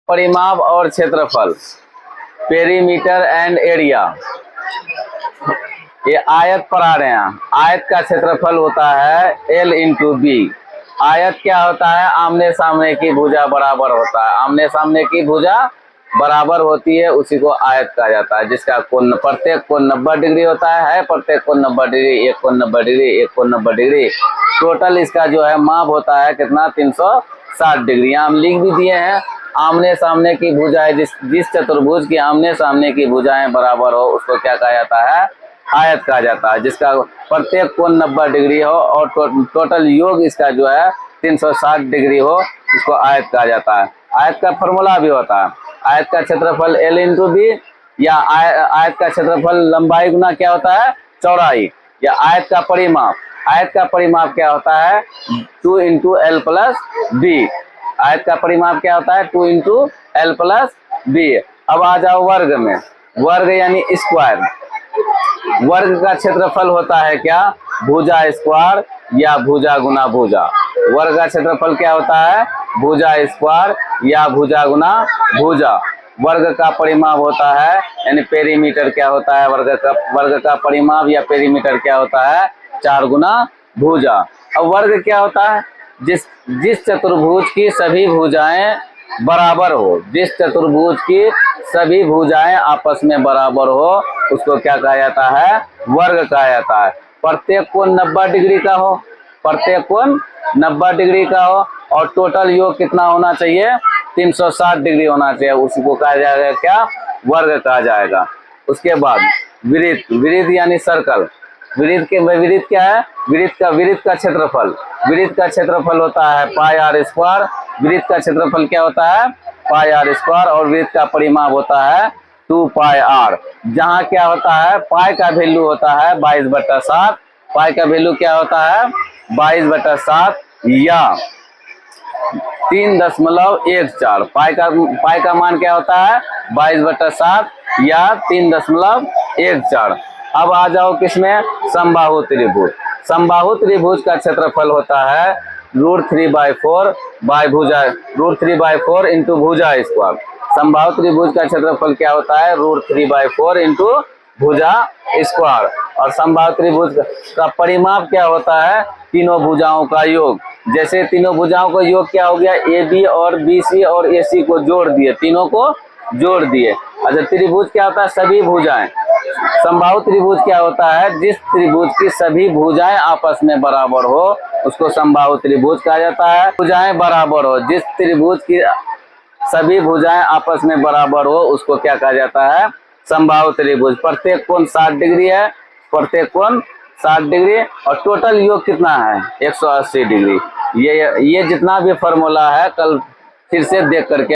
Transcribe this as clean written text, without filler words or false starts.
परिमाप और क्षेत्रफल, पेरीमीटर एंड एरिया। ये आयत पर आ रहे हैं। आयत का क्षेत्रफल होता है L इंटू बी। आयत क्या होता है? आमने सामने की भुजा बराबर होता है। आमने सामने की भुजा बराबर होती है, उसी को आयत कहा जाता है, जिसका कोण प्रत्येक कोण 90 डिग्री होता है। प्रत्येक कोण 90 डिग्री, एक कोण 90 डिग्री, एक कोण 90 डिग्री। टोटल इसका जो है माप होता है कितना? 360 डिग्री। हम लिख भी दिए हैं। आमने सामने की भुजाएं, जिस चतुर्भुज की आमने सामने की भुजाएं बराबर हो, उसको क्या कहा जाता है? आयत कहा जाता है। जिसका प्रत्येक कोण 90 डिग्री हो और टोटल योग इसका जो है 360 डिग्री हो, इसको आयत कहा जाता है। आयत का फॉर्मूला भी होता है। आयत का क्षेत्रफल L इंटू बी, या आयत का क्षेत्रफल लंबाई गुना क्या होता है? चौड़ाई। या आयत का परिमाप, आयत का परिमाप क्या होता है? 2 इंटू एल प्लस बी। आयत का परिमाप क्या होता है? 2 इंटू एल प्लस बी। अब आ जाओ वर्ग में। वर्ग यानी स्क्वायर। वर्ग का क्षेत्रफल होता है क्या? भुजा स्क्वायर या भुजा गुना भुजा। वर्ग का क्षेत्रफल क्या होता है? भुजा स्क्वायर या भुजा गुना भुजा। वर्ग का परिमाप होता है, यानी पेरीमीटर क्या होता है? वर्ग का परिमाप या पेरीमीटर क्या होता है? 4 गुना भुजा। अब वर्ग क्या होता है? जिस चतुर्भुज की सभी भुजाएं बराबर हो, जिस चतुर्भुज की सभी भुजाएं आपस में बराबर हो, उसको क्या कहा जाता है? वर्ग कहा जाता है। प्रत्येक कोण 90 डिग्री का हो, प्रत्येक कोण 90 डिग्री का हो, और टोटल योग कितना होना चाहिए? 360 डिग्री होना चाहिए, उसको कहा जाएगा क्या? वर्ग कहा जाएगा। उसके बाद वृत्त। वृत्त यानी सर्कल। वृत्त क्या है? वृत्त का क्षेत्रफल। वृत्त का क्षेत्रफल होता है पाई आर स्क्वायर। वृत्त का क्षेत्रफल क्या होता है? पाई आर स्क्वायर। और वृत्त का परिमाप होता है 2 पाई आर। जहाँ क्या होता है? पाई का वैल्यू होता है 22/7। पाई का वैल्यू क्या होता है? 22/7 या 3.14। पाई का मान क्या होता है? 22/7 या 3.14। अब आ जाओ किसमें? समबाहु त्रिभुज। समबाहु त्रिभुज का क्षेत्रफल होता है √3/4 बाय भुजा, √3/4 इंटू भुजा स्क्वायर। समबाहु त्रिभुज का क्षेत्रफल क्या होता है? √3/4 इंटू भुजा स्क्वायर। और समबाहु त्रिभुज का परिमाप क्या होता है? तीनों भुजाओं का योग। जैसे तीनों भुजाओं का योग क्या हो गया? AB और BC और AC को जोड़ दिए, तीनों को जोड़ दिए। अच्छा, त्रिभुज क्या होता है? सभी भुजाएं। समबाहु त्रिभुज क्या होता है? जिस त्रिभुज की सभी भुजाएं आपस में बराबर हो, उसको समबाहु त्रिभुज कहा जाता है। भुजाएं बराबर हो, जिस त्रिभुज की सभी भुजाएं आपस में बराबर हो, उसको क्या कहा जाता है? समबाहु त्रिभुज। प्रत्येक कोण 60 डिग्री है, प्रत्येक कोण 60 डिग्री, और टोटल योग कितना है? 180 डिग्री। ये जितना भी फॉर्मूला है, कल फिर से देख करके